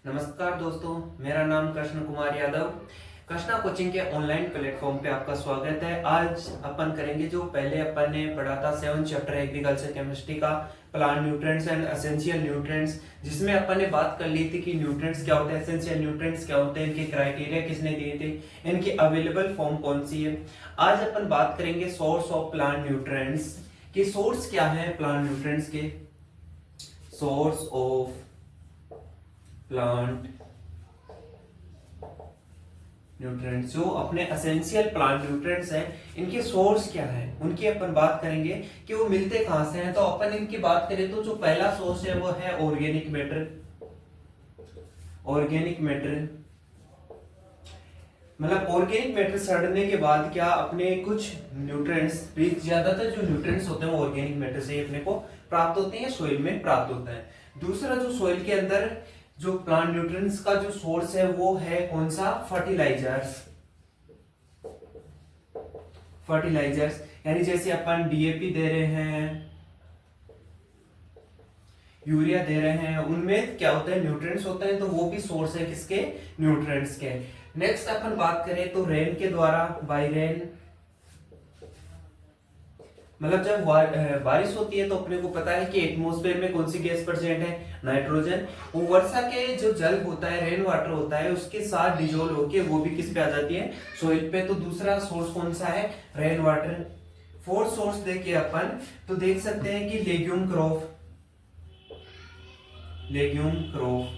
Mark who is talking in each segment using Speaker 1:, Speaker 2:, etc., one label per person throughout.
Speaker 1: नमस्कार दोस्तों, मेरा नाम कृष्ण कुमार यादव। कृष्णा कोचिंग के ऑनलाइन प्लेटफॉर्म पे आपका स्वागत है। आज अपन करेंगे जो पहले अपन ने पढ़ा था 7 चैप्टर एग्रीकल्चर केमिस्ट्री का, plant nutrients and essential nutrients, जिसमें अपन ने बात कर ली थी कि न्यूट्रिएंट्स क्या होते हैं, एसेंशियल न्यूट्रिएंट्स क्या होते हैं, इनके क्राइटेरिया किसने दिए थे, इनकी अवेलेबल फॉर्म कौन सी है। आज अपन बात करेंगे सोर्स ऑफ प्लांट न्यूट्रिएंट्स कि सोर्स क्या है प्लांट न्यूट्रिएंट्स के। सोर्स ऑफ प्लांट न्यूट्रिएंट्स, जो अपने एसेंशियल प्लांट न्यूट्रिएंट्स हैं, इनके सोर्स क्या है उनकी अपन बात करेंगे कि वो मिलते कहां से हैं। तो अपन इनकी बात करें तो जो पहला सोर्स है वो है ऑर्गेनिक मैटर। ऑर्गेनिक मैटर मतलब ऑर्गेनिक मैटर सड़ने के बाद क्या अपने कुछ न्यूट्रिएंट्स, ज्यादातर जो न्यूट्रिएंट्स होते हैं वो ऑर्गेनिक मैटर से अपने को प्राप्त होते हैं, सोइल में प्राप्त होता है। दूसरा जो सोइल के अंदर जो प्लांट न्यूट्रिएंट्स का जो सोर्स है वो है कौन सा, फर्टिलाइजर्स। फर्टिलाइजर्स यानी जैसे अपन डीएपी दे रहे हैं, यूरिया दे रहे हैं, उनमें क्या होता है, न्यूट्रिएंट्स होते हैं, तो वो भी सोर्स है किसके, न्यूट्रिएंट्स के। नेक्स्ट अपन बात करें तो रेन के द्वारा, बाय रेन, मतलब जब बारिश होती है तो अपने को पता है कि एटमॉस्फेयर में कौन सी गैस प्रेजेंट है, नाइट्रोजन। वो वर्षा के जो जल होता है, रेन वाटर होता है, उसके साथ डिजोल्व होके वो भी किस पे आ जाती है, सोइल पे। तो दूसरा सोर्स कौन सा है, रेन वाटर। फोर्थ सोर्स देखिए अपन तो देख सकते हैं कि legume crop. Legume crop,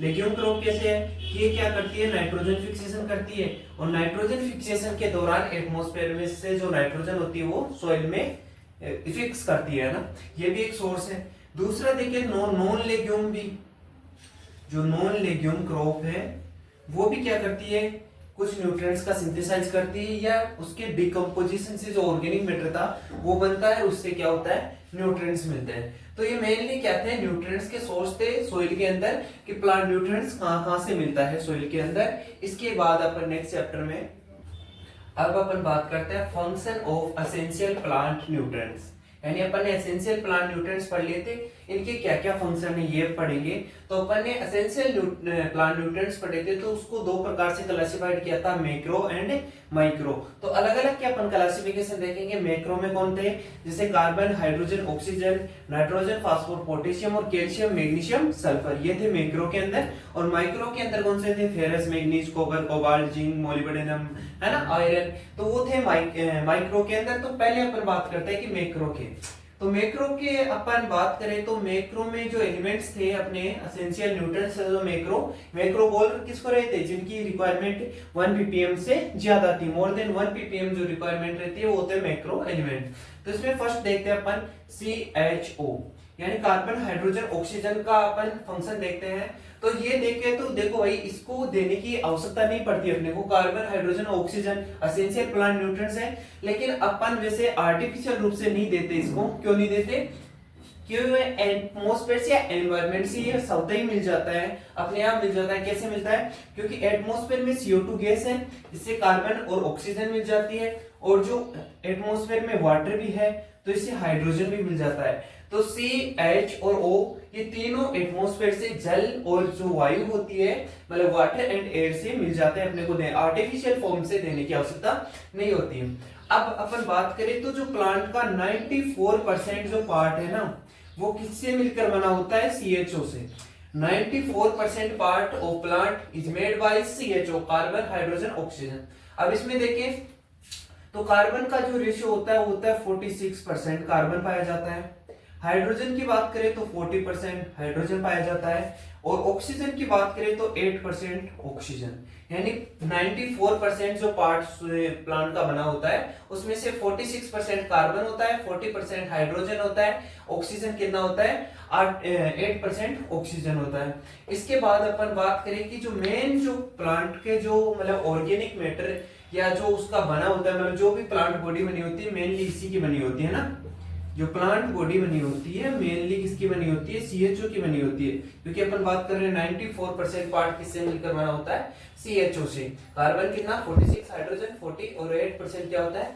Speaker 1: legume crop कैसे है कि ये क्या करती है, नाइट्रोजन फिक्सेशन करती है, और नाइट्रोजन फिक्सेशन के दौरान एटमॉस्फेयर में से जो नाइट्रोजन होती है वो सोइल में फिक्स करती है ना, ये भी एक सोर्स है। दूसरा देखिए नॉन लेग्यूम भी, जो नॉन लेग्यूम क्रॉप है वो भी क्या करती है, कुछ न्यूट्रिएंट्स का सिंथेसाइज करती है, या उसके डिकम्पोजिशन से जो ऑर्गेनिक मैटर था वो बनता है, उससे क्या होता है, न्यूट्रिएंट्स मिलते हैं। तो ये मेनली क्या थे, न्यूट्रिएंट्स के सोर्स थे सोइल के अंदर, कि प्लांट न्यूट्रिएंट्स कहां से मिलता है सोइल के अंदर। इसके बाद अपन नेक्स्ट चैप्टर में अब अपन बात करते हैं function of essential plant nutrients, यानी अपन ने एसेंशियल प्लांट न्यूट्रिएंट्स पढ़ लिए थे, इनके क्या क्या फंक्शन है ये पढ़ेंगे। तो अपन ने एसेंशियल प्लांट न्यूट्रिएंट्स पढ़े थे, तो उसको दो प्रकार से क्लासिफाइड किया था, मैक्रो एंड माइक्रो। तो अलग अलग क्या अपन क्लासिफिकेशन देखेंगे। मैक्रो में कौन थे, जैसे carbon, hydrogen, oxygen, nitrogen, phosphor, potassium और कैल्शियम, मैग्नीशियम, सल्फर, ये थे मैक्रो के अंदर। और माइक्रो के अंदर कौन से थे, ferrous, manganese, copper, cobalt, zinc, molybdenum, है ना, आयरन, तो वो थे माइक्रो के अंदर। तो पहले अपन बात करते हैं कि मैक्रो के। तो मैक्रो के अपन बात करें तो मैक्रो में जो एलिमेंट्स थे अपने एसेंशियल न्यूट्रिएंट्स, जो मैक्रो मैक्रो बोल किसको रहे थे, जिनकी रिक्वायरमेंट 1 ppm से ज्यादा थी, मोर देन 1 ppm जो रिक्वायरमेंट रहती है वो होते हैं मैक्रो एलिमेंट। तो इसमें फर्स्ट देखते हैं अपन CHO, यानी कार्बन, हाइड्रोजन, ऑक्सीजन का अपन फंक्शन देखते हैं। तो ये देखे तो देखो भाई, इसको देने की आवश्यकता नहीं पड़ती अपने को, carbon, hydrogen, oxygen essential plant nutrients है, लेकिन अपन वैसे आर्टिफिशियल रूप से नहीं देते इसको। क्यों नहीं देते, क्योंकि एटमॉस्फेयर से या एनवायरनमेंट से ये स्वतः ही मिल जाता है, अपने आप मिल जाता है। कैसे मिलता है, क्योंकि एटमॉस्फेयर में CO2 गैस है, इससे कार्बन और ऑक्सीजन मिल जाती है, और जो एटमॉस्फेयर में वाटर भी है तो इससे हाइड्रोजन भी मिल जाता है। तो CH और O ये तीनों एटमॉस्फेयर से जल और जो वायु होती है, मतलब वाटर एंड एयर से मिल जाते हैं, अपने को आर्टिफिशियल फॉर्म से देने की आवश्यकता नहीं होती है। अब अपन बात करें तो जो प्लांट का 94% जो पार्ट है ना, वो किससे मिलकर बना होता है, CHO से। 94% part of plant is made by CHO, carbon, hydrogen, oxygen. अब इसमें देखें तो कार्बन का जो रेशियो होता है वो होता है 46% कार्बन पाया जाता है। हाइड्रोजन की बात करें तो 40% हाइड्रोजन पाया जाता है, और ऑक्सीजन की बात करें तो 8% ऑक्सीजन। यानी 94% जो पार्ट प्लांट का बना होता है उसमें से 46% कार्बन होता है, 40% हाइड्रोजन होता है, ऑक्सीजन कितना होता है, 8% ऑक्सीजन होता है। इसके बाद अपन बात करें कि जो मेन जो प्लांट के जो मतलब ऑर्गेनिक मैटर या जो उसका बना होता है, मतलब जो भी प्लांट बॉडी बनी होती है मेनली इसी की बनी होती है ना, जो प्लांट बॉडी बनी होती है मेनली किसकी बनी होती है, CHO की बनी होती है। क्योंकि अपन बात कर रहे हैं 94% पार्ट किससे मिलकर बना होता है, CHO से। कार्बन कितना, 46, हाइड्रोजन 40 और 8% क्या होता है।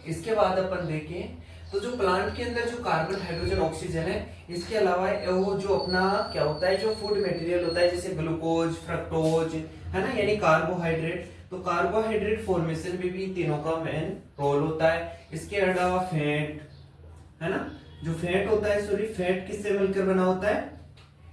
Speaker 1: इसके बाद अपन देखें तो जो प्लांट के अंदर जो कार्बन, हाइड्रोजन, ऑक्सीजन है, इसके अलावा वो जो अपना क्या होता है, जो फूड मटेरियल होता है जैसे ग्लूकोज, फ्रक्टोज, है ना, यानी कार्बोहाइड्रेट, तो कार्बोहाइड्रेट फॉर्मेशन में भी तीनों का मेन रोल होता है। इसके अलावा फैट, है ना, जो फैट होता है, सॉरी, फैट किससे मिलकर बना होता है,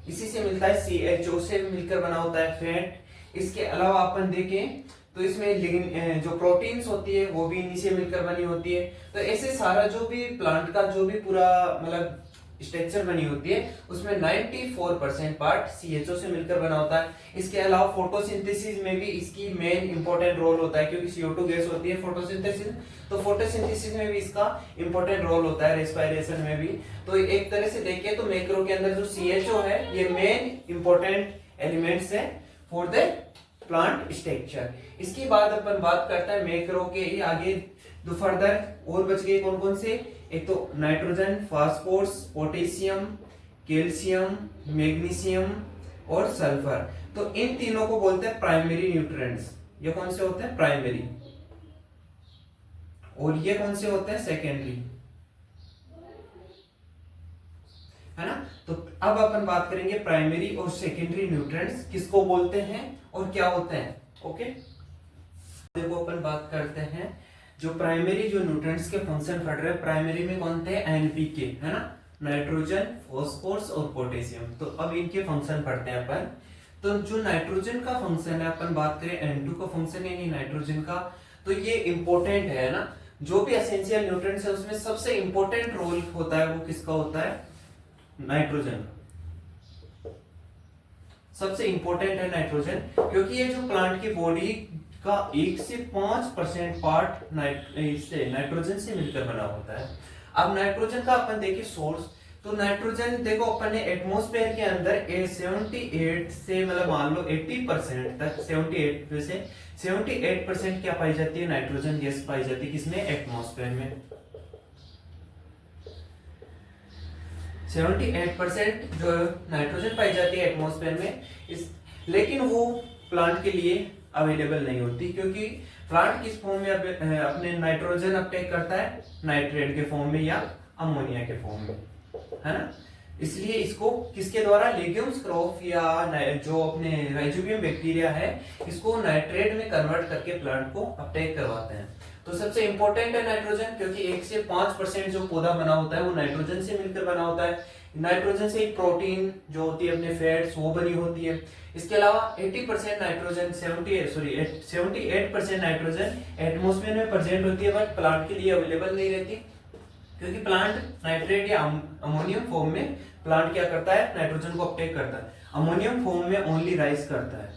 Speaker 1: इसी से मिलता है, CHO से मिलकर बना होता है फैट। इसके अलावा अपन देखें तो इसमें जो प्रोटीन्स होती है वो भी इन्हीं से मिलकर बनी होती है। तो ऐसे सारा जो भी प्लांट का जो भी पूरा मतलब स्ट्रक्चर बनी होती है उसमें 94% पार्ट CHO से मिलकर बना होता है। इसके अलावा फोटोसिंथेसिस में भी इसकी मेन इंपॉर्टेंट रोल होता है, क्योंकि CO2 गैस होती है फोटोसिंथेसिस, तो फोटोसिंथेसिस में भी इसका इंपॉर्टेंट रोल होता है, रेस्पिरेशन में भी। तो एक तरह से देखें तो मैक्रो के अंदर जो CHO है ये मेन इंपॉर्टेंट एलिमेंट्स है फॉर द प्लांट स्ट्रक्चर। इसके बाद अपन बात करते हैं मैक्रो के ही आगे दो फर्दर और बच गए कौन कौन से, एक तो nitrogen, phosphorus, potassium, calcium, magnesium और सल्फर। तो इन तीनों को बोलते हैं प्राइमरी न्यूट्रिएंट्स। ये कौन से होते हैं, प्राइमरी, और ये कौन से होते हैं, सेकेंडरी, है ना। तो अब अपन बात करेंगे प्राइमरी और सेकेंडरी न्यूट्रिएंट्स किसको बोलते हैं और क्या होते हैं। ओके, देखो अपन बात करते हैं जो प्राइमरी जो न्यूट्रिएंट्स के फंक्शन पढ़ रहे हैं, प्राइमरी में कौन थे, NPK, है ना, नाइट्रोजन, फॉस्फोरस और पोटेशियम। तो अब इनके फंक्शन पढ़ते हैं अपन। तो जो नाइट्रोजन का फंक्शन है, अपन बात करें N2 का फंक्शन है नाइट्रोजन का, तो ये इंपॉर्टेंट है ना, जो भी एसेंशियल न्यूट्रिएंट्स है उसमें सबसे इंपॉर्टेंट रोल होता है वो किसका होता है, नाइट्रोजन, सबसे इंपॉर्टेंट है नाइट्रोजन, क्योंकि ये जो प्लांट की बॉडी का 1 से 5% पार्ट नाइट्रोजन से मिलकर बना होता है। अब नाइट्रोजन का अपन देखिए सोर्स, तो नाइट्रोजन देखो अपन ने एटमॉस्फेयर के अंदर 78 से मतलब मान लो 80% तक, 78% क्या पाई जाती है, नाइट्रोजन गैस पाई जाती है, किसमें, एटमॉस्फेयर में। 78% जो नाइट्रोजन पाई जाती है एटमॉस्फेयर में, लेकिन वो प्लांट के लिए अवेलेबल नहीं होती, क्योंकि प्लांट किस फॉर्म में अपने नाइट्रोजन अपटेक करता है, नाइट्रेट के फॉर्म में या अमोनिया के फॉर्म में, है ना। इसलिए इसको किसके द्वारा, लेग्यूम्स क्रॉप या जो अपने राइजोबियम बैक्टीरिया है, इसको नाइट्रेट में कन्वर्ट करके प्लांट को अपटेक करवाते हैं। तो सबसे इंपॉर्टेंट है नाइट्रोजन, क्योंकि 1 से 5% जो पौधा बना होता है वो नाइट्रोजन से मिलकर बना होता है। नाइट्रोजन से एक प्रोटीन जो होती है अपने फैट्स वो बनी होती है। इसके अलावा 80% नाइट्रोजन 78% नाइट्रोजन एटमॉस्फेयर में प्रेजेंट होती है, बट प्लांट के लिए अवेलेबल नहीं रहती, क्योंकि प्लांट नाइट्रेट या अमोनियम फॉर्म में प्लांट क्या करता है, नाइट्रोजन को अपटेक करता है, अमोनियम फॉर्म में ओनली राइस करता है।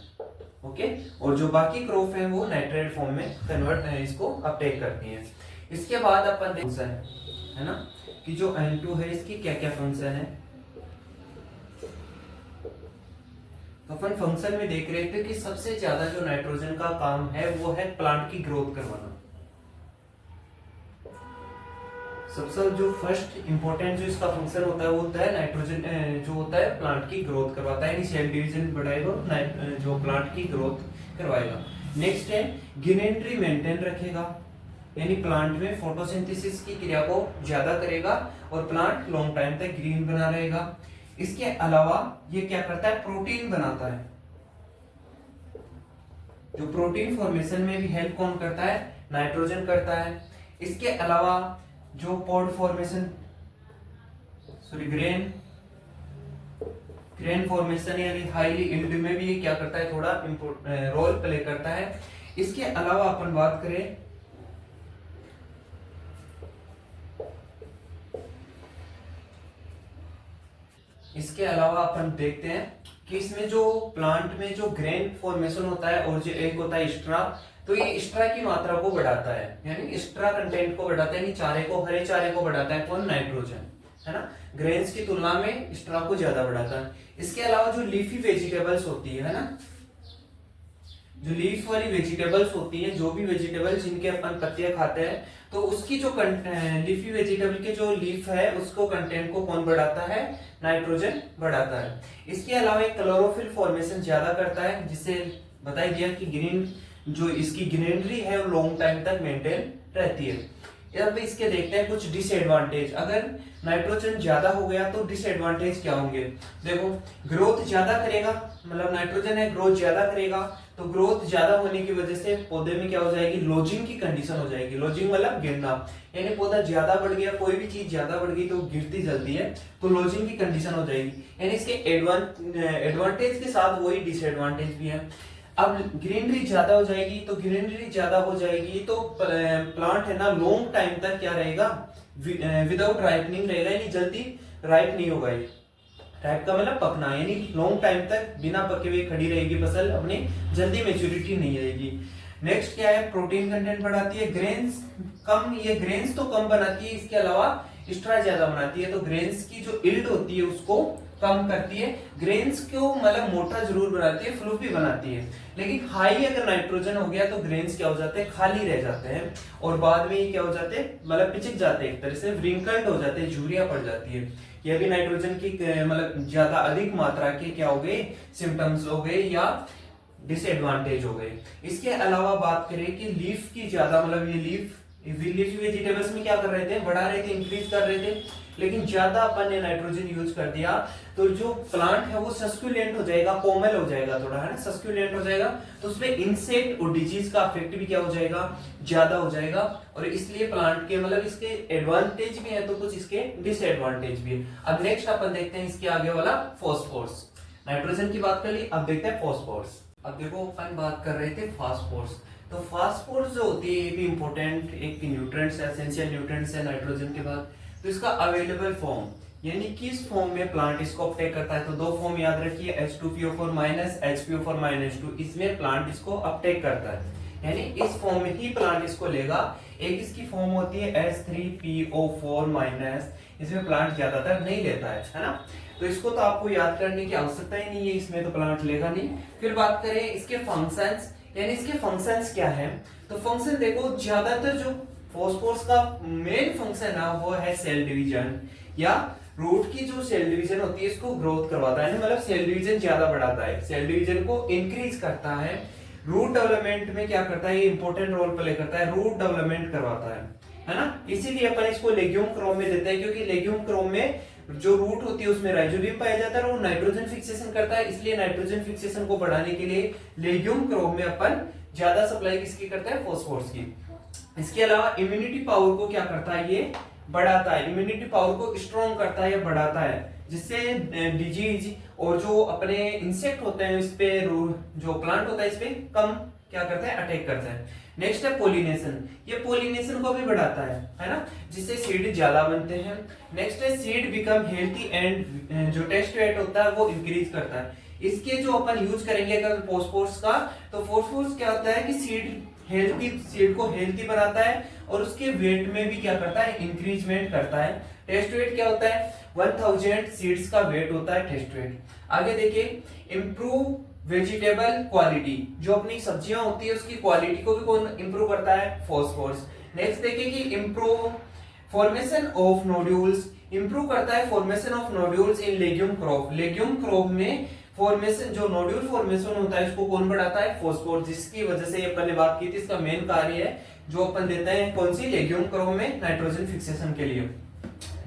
Speaker 1: ओके, और जो बाकी क्रॉप है वो नाइट्रेट फॉर्म में कन्वर्ट इसको अपटेक करती है। इसके बाद अपन फंक्शन है ना, कि जो N2 है इसकी क्या क्या फंक्शन है। तो अपन फंक्शन में देख रहे थे कि सबसे ज्यादा जो नाइट्रोजन का काम है वो है प्लांट की ग्रोथ करवाना। सबसे जो फर्स्ट इंपॉर्टेंट जो इसका फंक्शन होता है वो होता है नाइट्रोजन, जो होता है प्लांट की ग्रोथ करवाता है, यानी सेल डिवीजन बढ़ाएगा, जो प्लांट की ग्रोथ करवाएगा। नेक्स्ट है गिनेंट्री मेंटेन रखेगा, यानी प्लांट में फोटोसिंथेसिस की क्रिया को ज्यादा करेगा और प्लांट लॉन्ग टाइम तक ग्रीन बना रहेगा। इसके अलावा ये क्या करता है, प्रोटीन बनाता है, जो प्रोटीन फॉर्मेशन में भी हेल्प कौन करता है, नाइट्रोजन करता है। इसके अलावा जो pod formation, sorry grain formation यानी हाईली यील्ड में भी क्या करता है, थोड़ा रोल प्ले करता है। इसके अलावा अपन बात करें इसके अलावा अपन देखते हैं कि इसमें जो प्लांट में जो ग्रेन फॉर्मेशन होता है और जो एक होता है स्ट्रा, तो ये स्ट्रा की मात्रा को बढ़ाता है, यानी स्ट्रा कंटेंट को बढ़ाता है, यानी चारे को, हरे चारे को बढ़ाता है कौन, नाइट्रोजन, है ना। ग्रेन्स की तुलना में स्ट्रा को ज्यादा बढ़ाता है। इसके अलावा जो लीफी वेजिटेबल्स होती है ना, जो लीफ वाली वेजिटेबल्स होती है, जो भी वेजिटेबल्स जिनके अपन पत्तियां खाते हैं, तो उसकी जो लीफी वेजिटेबल के जो लीफ है उसको कंटेंट को कौन बढ़ाता है, नाइट्रोजन बढ़ाता है। इसके अलावा एक क्लोरोफिल फॉर्मेशन ज्यादा करता है, जिससे बताया गया कि ग्रीन जो इसकी ग्रीनरी है वो लॉन्ग टाइम तक मेंटेन रहती है। अब इसके देखते हैं कुछ डिसएडवांटेज। अगर नाइट्रोजन ज्यादा हो गया तो डिसएडवांटेज क्या होंगे? देखो, ग्रोथ ज्यादा करेगा, मतलब नाइट्रोजन है ग्रोथ ज्यादा करेगा, तो ग्रोथ ज्यादा होने की वजह से पौधे में क्या हो जाएगी? लॉजिंग की कंडीशन हो जाएगी। लॉजिंग मतलब गिरना, यानी पौधा ज्यादा बढ़ गया, कोई भी चीज ज्यादा बढ़ गई तो गिरती जल्दी है, तो लॉजिंग की कंडीशन हो जाएगी। यानी इसके एडवांटेज के साथ वही डिसएडवांटेज भी है। अब ग्रीनरी ज्यादा हो जाएगी, तो ग्रीनरी ज्यादा हो जाएगी तो प्लांट है ना लॉन्ग टाइम तक क्या रहेगा? विदाउट राइपनिंग रहेगा, यानी जल्दी राइप नहीं होगा। ये राइप का मतलब पकना, यानी लॉन्ग टाइम तक बिना पके हुए खड़ी रहेगी फसल, अपनी जल्दी मेच्योरिटी नहीं आएगी। नेक्स्ट क्या है? प्रोटीन कंटेंट बढ़ाती है, ग्रेन्स कम, ये ग्रेन्स तो कम बनाती है, इसके अलावा एक्स्ट्रा ज्यादा बनाती है, तो ग्रेन्स की जो इल्ड होती है उसको कम करती है। ग्रेन्स को मतलब मोटा जरूर बनाती है, फ्लूफी बनाती है, लेकिन हाई अगर नाइट्रोजन हो गया तो ग्रेन्स क्या हो जाते हैं? खाली रह जाते हैं, और बाद में ये क्या हो जाते हैं? मतलब पिचक जाते हैं, एक तरह से व्रिंकल्ड हो जाते हैं, झुर्रियां पड़ जाती है। ये भी नाइट्रोजन की मतलब ज्यादा अधिक मात्रा के क्या हो गए? सिम्टम्स हो गए या डिसएडवांटेज हो गए। इसके अलावा बात करें कि लीफ की ज्यादा, मतलब ये लीफी वेजिटेबल्स में क्या कर रहे थे? बढ़ा रहे थे, इंक्रीज कर रहे थे, लेकिन ज्यादा अपन ने नाइट्रोजन यूज कर दिया तो जो प्लांट है वो सस्क्यूलेंट हो जाएगा, कोमल हो जाएगा थोड़ा, है ना, सस्क्यूलेंट हो जाएगा, तो उसमें इंसेक्ट और डिजीज का इफेक्ट भी क्या हो जाएगा? ज्यादा हो जाएगा। और इसलिए प्लांट के मतलब इसके एडवांटेज भी है तो कुछ इसके डिसएडवांटेज भी है। अब नेक्स्ट अपन देखते हैं इसके आगे वाला फॉस्फोरस। नाइट्रोजन की बात कर ली, अब देखते हैं फॉस्फोरस। अब देखो अपन बात कर रहे थे फास्फोरस, तो फास्फोरस जो होती है ये भी इंपॉर्टेंट एक न्यूट्रिएंट्स है, एसेंशियल न्यूट्रिएंट्स है नाइट्रोजन के बाद। तो इसका अवेलेबल फॉर्म, यानी किस फॉर्म में प्लांट इसको अपटेक करता है, तो दो फॉर्म याद रखिए, H2PO4- HPO4-2, इसमें प्लांट इसको अपटेक करता है, यानी इस फॉर्म में ही प्लांट इसको लेगा। एक इसकी फॉर्म होती है H3PO4-, इसमें प्लांट ज्यादातर नहीं लेता है ना, तो इसको तो आपको याद करने की आवश्यकता ही नहीं है, इसमें तो प्लांट लेगा नहीं। फिर बात करें इसके फंक्शंस, यानी इसके फंक्शंस क्या है, तो फंक्शन देखो, ज्यादातर जो फॉस्फोरस का मेन फंक्शन है वो है सेल डिवीजन, या रूट की जो सेल डिवीजन होती है इसको ग्रोथ करवाता है, मतलब सेल डिवीजन ज्यादा बढ़ाता है, सेल डिवीजन को इंक्रीज करता है। रूट डेवलपमेंट में क्या करता है? ये इंपॉर्टेंट रोल प्ले करता है, रूट डेवलपमेंट करवाता है ना। इसीलिए अपन इसको लेग्यूम क्रोम में देते हैं, क्योंकि लेग्यूम क्रोम में जो रूट होती है उसमें राइजोबियम पाया जाता है और वो नाइट्रोजन फिक्सेशन करता है, इसलिए नाइट्रोजन फिक्सेशन को बढ़ाने के लिए लेग्यूम क्रोम में अपन ज्यादा सप्लाई किसकी करता है? फॉस्फोरस की। इसके अलावा इम्यूनिटी पावर को क्या करता है? ये बढ़ाता है, इम्यूनिटी पावर को स्ट्रॉन्ग करता है या बढ़ाता है, जिससे डिजीज और जो अपने इंसेक्ट होते हैं इस पे, जो प्लांट होता है इस पे कम क्या करता है? अटैक करता है। नेक्स्ट है पोलिनेशन, ये पोलिनेशन को भी बढ़ाता है ना, जिससे सीड ज्यादा बनते हैं। नेक्स्ट है सीड बिकम हेल्थी एंड जो टेस्ट वेट होता है वो इंक्रीज करता है। इसके जो अपन यूज करेंगे अगर फॉस्फोरस का, तो फॉस्फोरस क्या होता है कि सीड को हेल्थी बनाता है और उसके वेट में भी क्या करता है? इंक्रीजमेंट करता है। टेस्ट वेट क्या होता है? 1000 सीड्स का वेट होता है टेस्ट वेट। आगे देखिए, इम्प्रूव वेजिटेबल क्वालिटी, जो अपनी सब्जियां होती है उसकी क्वालिटी को भी कौन इंप्रूव करता है? फॉस्फोरस। नेक्स्ट देखिए कि improve formation of nodules, improve करता है formation of nodules in legume crop. Legume crop में फॉर्मेशन, जो नोड्यूल फॉर्मेशन होता है इसको कौन बढ़ाता है? फॉस्फोरस, जिसकी वजह से अपन ने बात की थी, इसका मेन कार्य है जो अपन देते हैं कौन सी? लेग्यूम क्रॉप में नाइट्रोजन फिक्सेशन के लिए।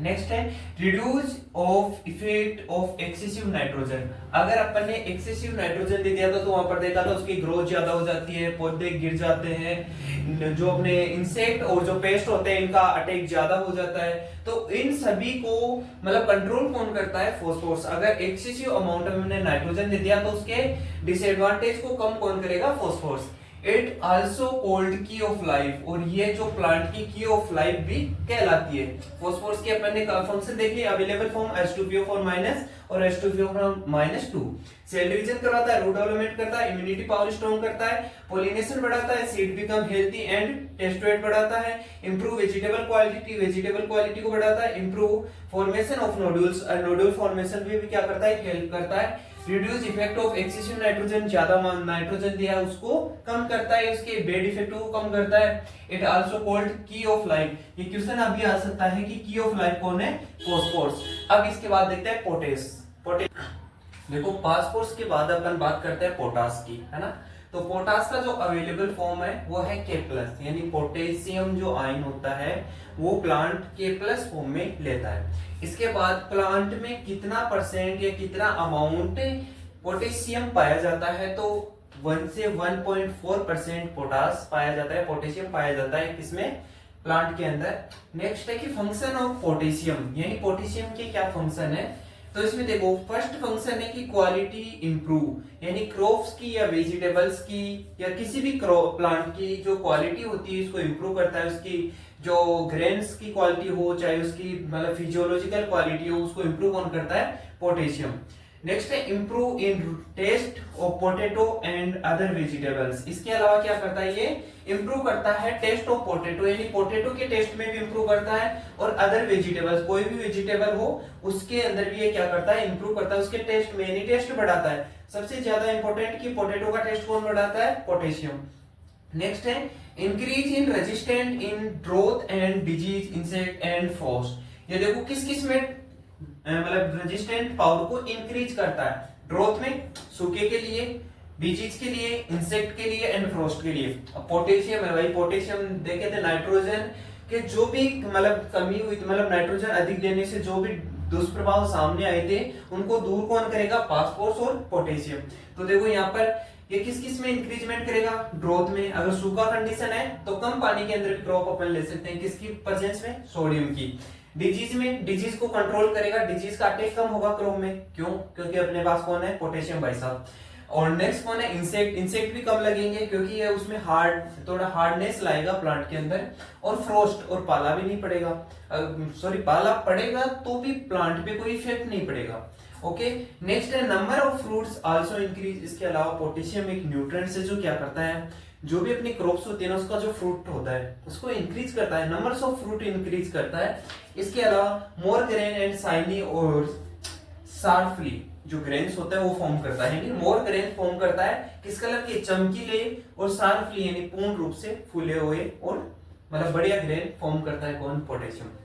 Speaker 1: नेक्स्ट है reduce of effect of excessive nitrogen. अगर अपन ने एक्सेसिव नाइट्रोजन दे दिया तो वहां पर देखा था उसकी ग्रोथ ज्यादा हो जाती है, पौधे गिर जाते हैं, जो अपने इंसेक्ट और जो पेस्ट होते हैं इनका अटैक ज्यादा हो जाता है। तो इन सभी को मतलब कंट्रोल कौन करता है? फॉस्फोरस। अगर एक्सेसिव अमाउंट में हमने नाइट्रोजन दे दिया तो उसके डिसएडवांटेज को कम कौन करेगा? फॉस्फोरस। इट आल्सो कॉल्ड की ऑफ लाइफ, और ये जो प्लांट की की ऑफ लाइफ भी कहलाती है। फॉस्फोरस के अपन ने फंक्शन देख लिया, अवेलेबल फॉर्म H2PO4- और H2PO4-2। सेल डिवीजन करवाता है, रूट डेवलपमेंट करता है, इम्यूनिटी पावर स्ट्रॉन्ग करता है, पोलिनेशन बढ़ाता है, seed become healthy and test weight बढ़ाता है, इंप्रूव वेजिटेबल क्वालिटी को बढ़ाता है, improve formation of nodules, nodule formation भी क्या करता है? हेल्प करता है। Reduce effect of excessive nitrogen, ज्यादा नाइट्रोजन दिया उसको कम करता है, उसके बैड इफेक्ट को कम करता है। इट आल्सो कॉल्ड की ऑफ लाइफ। ये क्वेश्चन अभी आ सकता है कि की ऑफ लाइफ कौन है? फॉस्फोरस। अब इसके बाद देखते हैं पोटेश। देखो फास्फोरस के बाद अपन बात करते हैं पोटाश की, है ना। तो पोटास का जो अवेलेबल फॉर्म है वो है K+, यानी पोटेशियम जो आयन होता है वो प्लांट K+ फॉर्म में लेता है। इसके बाद प्लांट में कितना परसेंट या कितना अमाउंट पोटेशियम पाया जाता है, तो 1 से 1.4% पोटास पाया जाता है, पोटेशियम पाया जाता है किसमें, प्लांट के अंदर। नेक्स्ट है कि फंक्शन ऑफ पोटेशियम, यानी पोटेशियम के क्या फंक्शन है, तो इसमें देखो फर्स्ट फंक्शन है कि क्वालिटी इंप्रूव, यानी क्रॉप्स की या वेजिटेबल्स की या किसी भी प्लांट की जो क्वालिटी होती है इसको इंप्रूव करता है, उसकी जो ग्रेन्स की क्वालिटी हो चाहे उसकी मतलब फिजियोलॉजिकल क्वालिटी हो उसको इंप्रूव कौन करता है, पोटेशियम। नेक्स्ट है improve in taste of potato and other vegetables, इसके अलावा क्या करता है, ये इंप्रूव करता है टेस्ट ऑफ पोटैटो, यानी पोटैटो के टेस्ट में भी इंप्रूव करता है, और अदर वेजिटेबल्स कोई भी वेजिटेबल हो उसके अंदर भी ये क्या करता है, इंप्रूव करता है, उसके टेस्ट में यानी टेस्ट बढ़ाता है। सबसे ज्यादा इंपॉर्टेंट कि पोटैटो का टेस्ट कौन बढ़ाता है, पोटेशियम। नेक्स्ट है increase in resistant in drought and disease insect and frost, ये देखो किस किस में मतलब रेजिस्टेंट पावर को इंक्रीज करता है, ग्रोथ में, सूखे के लिए, डिजीज के लिए, इंसेक्ट के लिए एंड फ्रोस्ट के लिए। अब पोटेशियम है भाई, पोटेशियम देखे थे नाइट्रोजन के जो भी मतलब कमी हुई, मतलब नाइट्रोजन अधिक देने से जो भी दुष्प्रभाव सामने आए थे उनको दूर कौन करेगा, फास्फोरस और पोटेशियम। तो देखो यहाँ पर ये किस किस में इंक्रीजमेंट करेगा, ग्रोथ में, अगर सूखा कंडीशन है तो कम पानी के अंदर क्रॉप अपन ले सकते हैं, किसकी प्रेजेंस में, सोडियम की। डिजीज में, डिजीज को कंट्रोल करेगा, डिजीज का अटैक कम होगा क्रॉप में, क्यों, क्योंकि अपने पास कौन है, पोटेशियम भाई साहब। और नेक्स्ट कौन है, इंसेक्ट, इंसेक्ट भी कम लगेंगे क्योंकि ये उसमें थोड़ा हार्डनेस लाएगा प्लांट के अंदर, और फ्रोस्ट, और पाला भी नहीं पड़ेगा, सॉरी पाला पड़ेगा तो भी प्लांट पे कोई इफेक्ट नहीं पड़ेगा। ओके, नेक्स्ट है number of fruits also increase, इसके अलावा पोटेशियम एक न्यूट्रिएंट है जो क्या करता है, जो भी अपनी क्रॉप्स होती है ना उसका जो फ्रूट होता है उसको इंक्रीज करता है, नंबर्स ऑफ फ्रूट इंक्रीज करता है। इसके अलावा मोर ग्रेन एंड शाइनी और शार्पली, जो ग्रेन्स होता है वो फॉर्म करता है, यानी मोर ग्रेन फॉर्म करता है, किस कलर के, चमकीले, और शार्पली यानी पूर्ण रूप से फूले हुए और मतलब बढ़िया ग्रेन फॉर्म करता है कौन, potassium.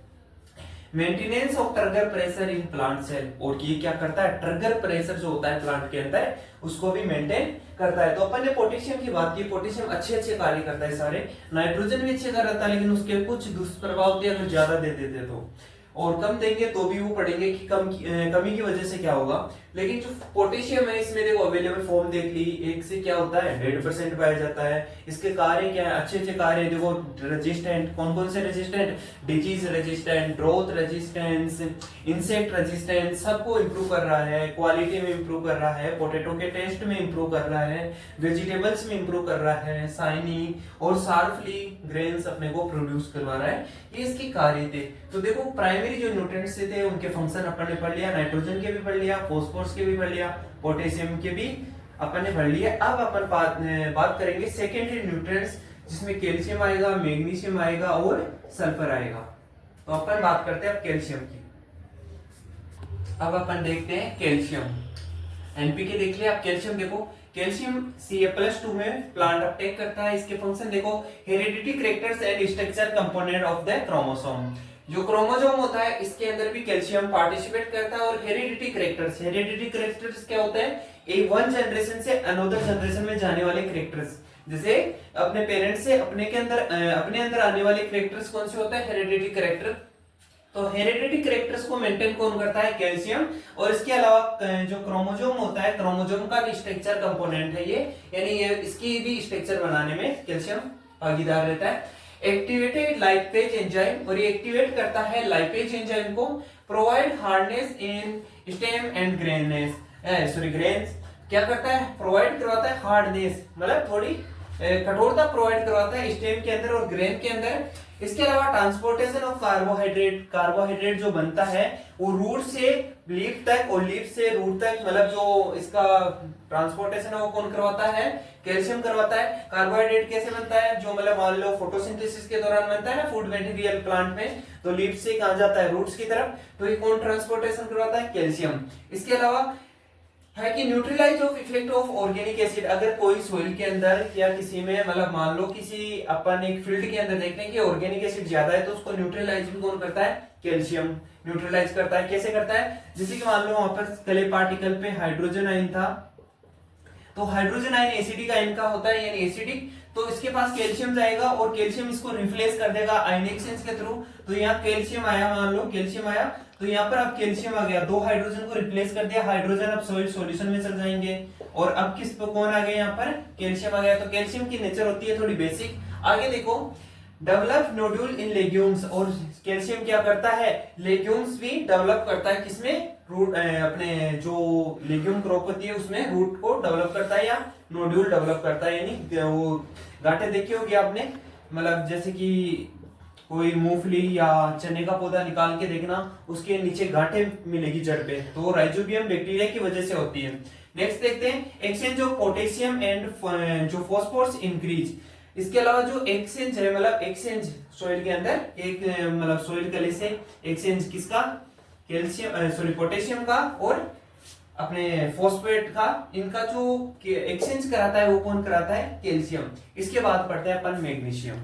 Speaker 1: Maintenance of turgor pressure in plant cell, और ये क्या करता है, ट्रिगर प्रेशर जो होता है प्लांट के अंदर उसको भी मेंटेन करता है। तो अपन ने पोटेशियम की बात की, पोटेशियम अच्छे अच्छे कार्य करता है सारे, नाइट्रोजन भी अच्छे करता है लेकिन उसके कुछ दुष्प्रभाव थे अगर ज्यादा दे देते तो, और कम देंगे तो भी वो पढ़ेंगे कि कमी की वजह से क्या होगा। लेकिन जो पोटेशियम है इसमें देखो अवेलेबल फॉर्म देख ली, एक से क्या होता है 1.5% पाया जाता है। इसके कार्य क्या है, अच्छे अच्छे कार्य देखो, रेजिस्टेंट, कौन कौन से resistant, disease resistant, growth resistance, insect resistance, सबको इंप्रूव कर रहा है, क्वालिटी में इंप्रूव कर रहा है, पोटैटो के टेस्ट में इंप्रूव कर रहा है, वेजिटेबल्स में इंप्रूव कर रहा है, शाइनी और शार्पली ग्रेन्स अपने को प्रोड्यूस करवा रहा है, ये इसके कार्य थे। तो देखो प्राइमरी जो न्यूट्रिएंट्स थे उनके फंक्शन अपन ने पढ़ लिया, नाइट्रोजन के भी पढ़ लिया, फॉस्फोरस के भी पढ़ लिया, पोटेशियम के भी अपन ने पढ़ लिया। अब अपन बात करेंगे सेकेंडरी न्यूट्रिएंट्स जिसमें कैल्शियम आएगा, मैग्नीशियम आएगा और सल्फर आएगा। तो अपन बात करते हैं अब कैल्शियम की। अब अपन देखते हैं कैल्शियम, एनपीके देख लिया, अब कैल्शियम देखो, कैल्शियम Ca+2 में प्लांट अपटेक करता है। इसके फंक्शन देखो, heredity characters and structure component of the chromosome, जो क्रोमोसोम होता है इसके अंदर भी कैल्शियम पार्टिसिपेट करता है। और हेरिडिटी कैरेक्टर्स, हेरिडिटी कैरेक्टर्स क्या होता है, ए वन जनरेशन से अनदर जनरेशन में जाने वाले कैरेक्टर्स, जैसे अपने पेरेंट्स से अपने अंदर आने वाले कैरेक्टर्स कौन से होते हैं, हेरिडिटी कैरेक्टर। तो हेरिडिटी कैरेक्टर्स को मेंटेन कौन करता है, कैल्शियम। और इसके अलावा जो क्रोमोसोम होता है, क्रोमोसोम का भी स्ट्रक्चर कंपोनेंट है ये, यानी ये इसकी भी स्ट्रक्चर बनाने में कैल्शियम भागीदार रहता है। एक्टिवेटेड लाइपेज एंजाइम, और ये एक्टिवेट करता है लाइपेज एंजाइम को, provide hardness in stem and grains, grains, क्या करता है, प्रोवाइड करवाता है हार्डनेस, मतलब थोड़ी कठोरता प्रोवाइड करवाता है स्टेम के अंदर और ग्रेन के अंदर। इसके अलावा ट्रांसपोर्टेशन ऑफ कार्बोहाइड्रेट, कार्बोहाइड्रेट जो बनता है वो रूट से लीफ तक और लीफ से रूट तक, मतलब जो इसका ट्रांसपोर्टेशन है वो कौन करवाता है, कैल्शियम करवाता है। कार्बोहाइड्रेट कैसे बनता है, जो मतलब मान लो फोटोसिंथेसिस के दौरान बनता है ना फूड मटेरियल प्लांट में, तो लीफ से कहां जाता है, रूट्स की तरफ, तो ये कौन ट्रांसपोर्टेशन करवाता है, कैल्शियम। इसके अलावा है कि neutralize of effect of organic acid, अगर कोई सोइल के अंदर या किसी में मतलब मान लो किसी अपन एक फील्ड के अंदर देखते हैं कि ऑर्गेनिक एसिड ज्यादा है तो उसको न्यूट्रलाइज भी कौन करता है, कैल्शियम न्यूट्रलाइज करता है। कैसे करता है, जैसे कि मान लो वहां पर क्ले पार्टिकल पे हाइड्रोजन आयन था, तो हाइड्रोजन आयन एसिडिक आयन का होता है, यानी एसिडिक, तो इसके पास कैल्शियम जाएगा और कैल्शियम इसको रिप्लेस कर देगा आयनिक एक्सचेंज के थ्रू। तो यहाँ कैल्शियम आया, मान लो कैल्शियम आया, तो यहाँ पर अब कैल्शियम आ गया, दो हाइड्रोजन को रिप्लेस कर दिया, हाइड्रोजन अब सॉल्यूशन में चल जाएंगे। और अब किस पर कौन आ गया, यहाँ पर कैल्शियम आ गया। तो कैल्शियम की नेचर होती है थोड़ी बेसिक। आगे देखो, डेवलप नोड्यूल इन लेग्यूम्स, और कैल्शियम क्या करता है, लेग्यूम्स भी डेवलप करता है, किसमें, रूट, अपने जो लेग्यूम क्रॉप होती है उसमें रूट को डेवलप करता है या नोड्यूल डेवलप करता है, यानी वो गांठें देखी होगी आपने, मतलब जैसे कि कोई मूंगफली या चने का पौधा निकाल के देखना, उसके नीचे गांठें मिलेगी जड़ पे, तो राइजोबियम बैक्टीरिया की वजह से होती है। नेक्स्ट देखते हैं, एक्सचेंज ऑफ पोटेशियम एंड जो फॉस्फोरस इंक्रीज। इसके अलावा जो एक्सचेंज है, मतलब एक्सचेंज सॉइल के अंदर एक, मतलब सॉइल कले से एक्सचेंज किसका, कैल्शियम सॉरी पोटेशियम का और अपने फॉस्फेट का, इनका जो एक्सचेंज कराता है वो कौन कराता है, कैल्शियम। इसके बाद पढ़ते हैं अपन मैग्नीशियम।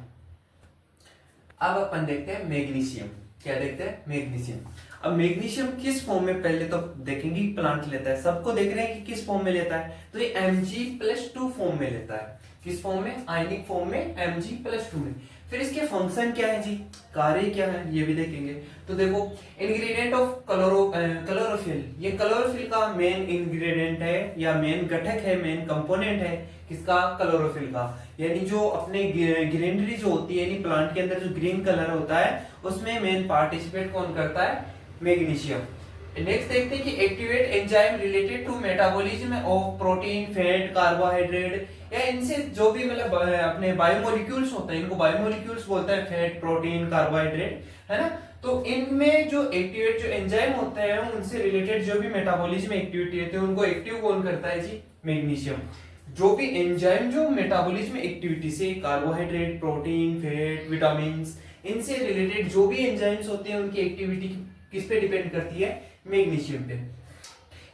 Speaker 1: अब अपन देखते हैं मैग्नीशियम, क्या देखते हैं, मैग्नीशियम। अब मैग्नीशियम किस फॉर्म में, पहले तो देखेंगे प्लांट लेता है, सबको देख रहे हैं कि किस फॉर्म में लेता है, तो ये Mg+2 फॉर्म में लेता है। किस फॉर्म में, आयनिक फॉर्म में Mg+2 में। फिर इसके फंक्शन क्या है जी, कार्य क्या है, ये भी देखेंगे। तो देखो, इंग्रेडिएंट ऑफ क्लोरोफिल, ये क्लोरोफिल का मेन इंग्रेडिएंट है या मेन घटक है, मेन कंपोनेंट है किसका, क्लोरोफिल का। यानी जो अपने ग्रीनरी जो होती है, यानी प्लांट के अंदर जो ग्रीन कलर होता है उसमें मेन पार्टिसिपेट कौन करता है, मैग्नीशियम। नेक्स्ट देखते हैं कि activate enzyme related to metabolism of protein, fat, carbohydrate, या इनसे जो भी मतलब अपने बायोमोलिक्यूल्स होते हैं, इनको बायोमोलिक्यूल्स बोलते हैं, फैट, प्रोटीन, कार्बोहाइड्रेट, है ना। तो इनमें जो एक्टिवेट जो एंजाइम होते हैं उनसे रिलेटेड जो भी मेटाबॉलिज्म एक्टिविटी होती है उनको एक्टिव कौन करता है जी, मैग्नीशियम। जो भी एंजाइम जो मेटाबॉलिज्म एक्टिविटी से कार्बोहाइड्रेट, प्रोटीन, फैट, विटामिन, इनसे रिलेटेड जो भी एंजाइम्स होते हैं उनकी एक्टिविटी किस पे डिपेंड करती है, मैग्नीशियम पे।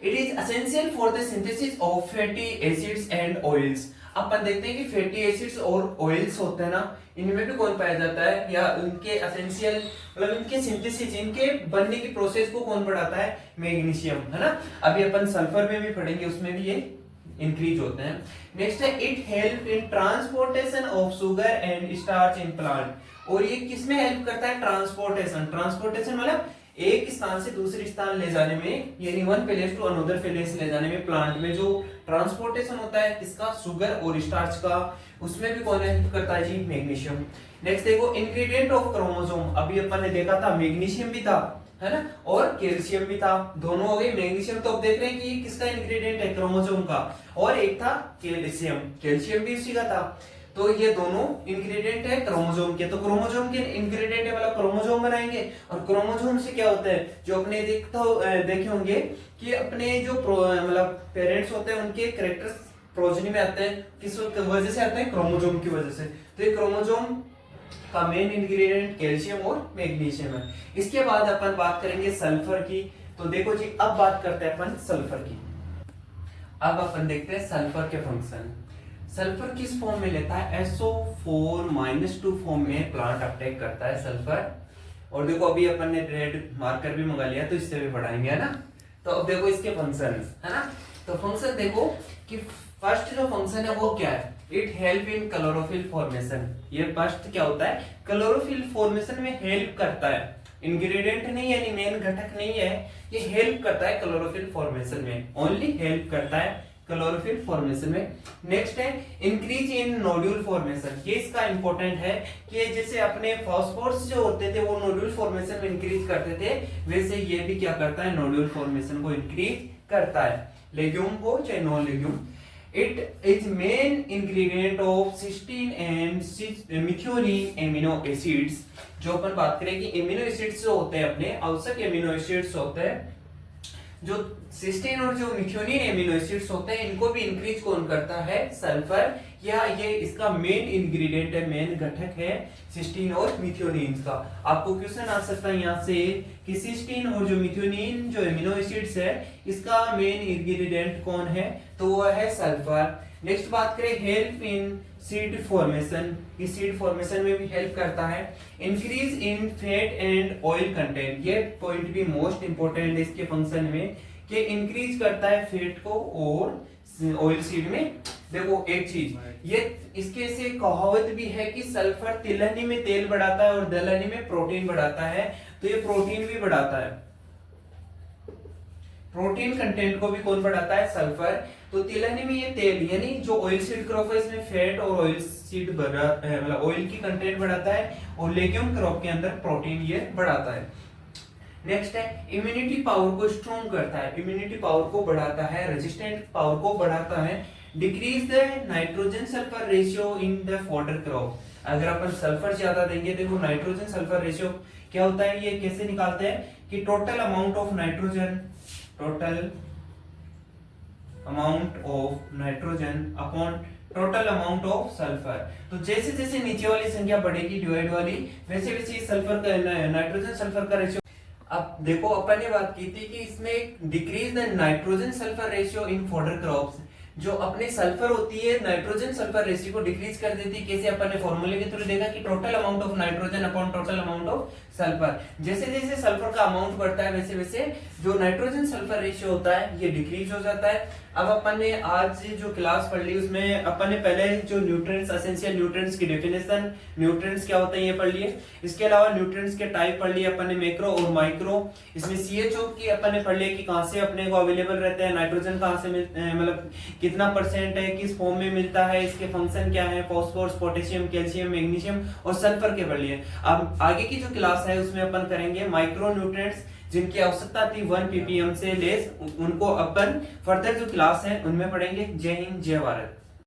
Speaker 1: It is essential for the synthesis of fatty acids and oils. अपन देखते हैं कि फैटी एसिड्स और ऑयल्स होते हैं ना, इनमें भी कौन पाया जाता है, या उनके एसेंशियल मतलब इनके सिंथेसिस, इनके बनने की प्रोसेस को कौन बढ़ाता है, मैग्नीशियम, है ना। अभी अपन सल्फर में भी पढ़ेंगे, उसमें भी ये इंक्रीज होते हैं। नेक्स्ट है, it help in transportation of sugar and starch in plant. और ये किसमें हेल्प करता है, ट्रांसपोर्टेशन। ट्रांसपोर्टेशन मतलब एक स्थान से दूसरे स्थान ले जाने में, यानी one place to another place ले जाने में, प्लांट में जो ट्रांसपोर्टेशन होता है किसका, शुगर और स्टार्च का, उसमें भी कौन हेल्प करता है जी, मैग्नीशियम। नेक्स्ट देखो, इंग्रेडिएंट ऑफ क्रोमोसोम। अभी अपन ने देखा था मैग्नीशियम भी था, है ना, और कैल्शियम भी था, दोनों हो गए। मैग्नीशियम तो अब देख रहे हैं कि किसका इंग्रेडिएंट है, क्रोमोसोम का, और एक था कैल्शियम, कैल्शियम भी उसी का था। तो ये दोनों इंग्रेडिएंट है क्रोमोसोम के। तो क्रोमोसोम के इंग्रेडिएंट है, मतलब क्रोमोसोम बनाएंगे। और क्रोमोसोम से क्या होता है, जो अपने देखे होंगे कि अपने जो मतलब पेरेंट्स होते हैं उनके कैरेक्टर्स प्रोजेनी में आते हैं, किस वजह से आते हैं, क्रोमोसोम की वजह से। तो ये क्रोमोसोम का मेन इंग्रेडिएंट कैल्शियम और मैग्नीशियम है। इसके बाद अपन बात करेंगे सल्फर की। तो देखो जी, अब बात करते हैं अपन सल्फर की। अब अपन देखते हैं सल्फर के फंक्शन। सल्फर किस फॉर्म में लेता है, SO4-2 फॉर्म में प्लांट अपटेक करता है सल्फर। और देखो, अभी अपन ने रेड मार्कर भी मंगा लिया, तो इससे भी पढ़ाएंगे, है ना। तो अब देखो इसके फंक्शंस, है ना। तो फंक्शन देखो कि फर्स्ट जो फंक्शन है वो क्या है, it help in chlorophyll formation. ये फर्स्ट क्या होता है, क्लोरोफिल फॉर्मेशन में हेल्प करता है। इंग्रेडिएंट नहीं है, यानी मेन घटक नहीं है, ये हेल्प करता है क्लोरोफिल फॉर्मेशन में, ओनली हेल्प करता है क्लोरोफिल फॉर्मेशन में। नेक्स्ट है, इंक्रीज इन नोड्यूल फॉर्मेशन। ये इसका इंपॉर्टेंट है कि जैसे अपने फॉस्फोरस जो होते थे वो नोड्यूल फॉर्मेशन में इंक्रीज करते थे, वैसे ये भी क्या करता है, नोड्यूल फॉर्मेशन को इंक्रीज करता है, लेग्यूम को चाहे non legume. It is main ingredient of cysteine and methionine amino acids. जो अपन बात करें कि एमिनो एसिड्स जो होते हैं, अपने आवश्यक एमिनो एसिड्स होते हैं, जो सिस्टीन और जो मिथ्योनिन एमिनो एसिड्स होते हैं, इनको भी इंक्रीज कौन करता है, सल्फर। या ये इसका मेन इंग्रेडिएंट है, मेन घटक है सिस्टीन और मिथ्योनिन का। आपको क्वेश्चन आ सकता है यहाँ से कि सिस्टीन और जो मिथ्योनिन जो एमिनो एसिड्स है, इसका मेन इंग्रेडिएंट कौन है, तो वो है सल्फर। नेक्स्ट बात करें, हेल्प इन सीड फॉर्मेशन। इस सीड फॉर्मेशन में भी हेल्प करता है। Increase in fat and oil content. ये पॉइंट भी मोस्ट इंपोर्टेंट है इसके फंक्शन में, कि इंक्रीज करता है फैट को और ऑयल सीड में। देखो एक चीज, ये इसके से कहावत भी है कि सल्फर तिलहनी में तेल बढ़ाता है और दलहनी में प्रोटीन बढ़ाता है, तो ये प्रोटीन भी बढ़ाता है। प्रोटीन कंटेंट को भी कौन बढ़ाता है? सल्फर। तो तिलहनी में ये तेल यानी जो ऑयल सीड क्रॉप है इसमें फैट और ऑयल सीड मतलब ऑयल की कंटेंट बढ़ाता है, और लेग्यूम क्रॉप के अंदर प्रोटीन ये बढ़ाता है। नेक्स्ट है इम्यूनिटी पावर को स्ट्रॉन्ग करता है, इम्यूनिटी पावर को बढ़ाता है, रेजिस्टेंट पावर को बढ़ाता है। Decrease the nitrogen sulphur ratio in the fodder crop. अगर अपन सल्फर ज्यादा देंगे, देखो नाइट्रोजन सल्फर रेशियो क्या होता है, ये कैसे निकालते हैं कि total amount of nitrogen, total amount of nitrogen upon total amount of sulphur. तो जैसे जैसे नीचे वाली संख्या बढ़ेगी डिवाइड वाली, वैसे वैसे सल्फर का नाइट्रोजन सल्फर का रेशियो। अब देखो अपन ने बात की थी कि इसमें decrease the nitrogen sulphur ratio in fodder crops, जो अपने सल्फर होती है नाइट्रोजन सल्फर रेशियो को डिक्रीज कर देती है। कैसे? अपन ने फॉर्मूले के थ्रू देखा कि total amount of nitrogen upon total amount of sulphur. जैसे जैसे सल्फर का अमाउंट बढ़ता है वैसे वैसे जो नाइट्रोजन सल्फर रेशियो होता है ये डिक्रीज हो जाता है। अब अपन ने आज जो क्लास पढ़ ली उसमें अपन ने पहले जो न्यूट्रिएंट्स, एसेंशियल न्यूट्रिएंट्स की डेफिनेशन, न्यूट्रिएंट्स क्या होते हैं ये पढ़ लिए। इसके अलावा न्यूट्रिएंट्स के टाइप पढ़ लिए अपन ने, मैक्रो और माइक्रो। इसमें सीएचओ की अपन ने पढ़ लिया कि कहां से अपने को अवेलेबल रहता है, नाइट्रोजन कहां से मतलब कितना परसेंट है, किस फॉर्म में मिलता है, इसके फंक्शन क्या है, फास्फोरस, पोटेशियम, कैल्शियम, मैग्नीशियम और सल्फर के पढ़ लिए। अब आगे की जो क्लास है उसमें अपन करेंगे माइक्रो न्यूट्रिएंट्स जिनकी आवश्यकता थी 1 ppm से लेस, उनको अपन फर्दर जो क्लास है उनमें पढ़ेंगे। जय हिंद, जय भारत।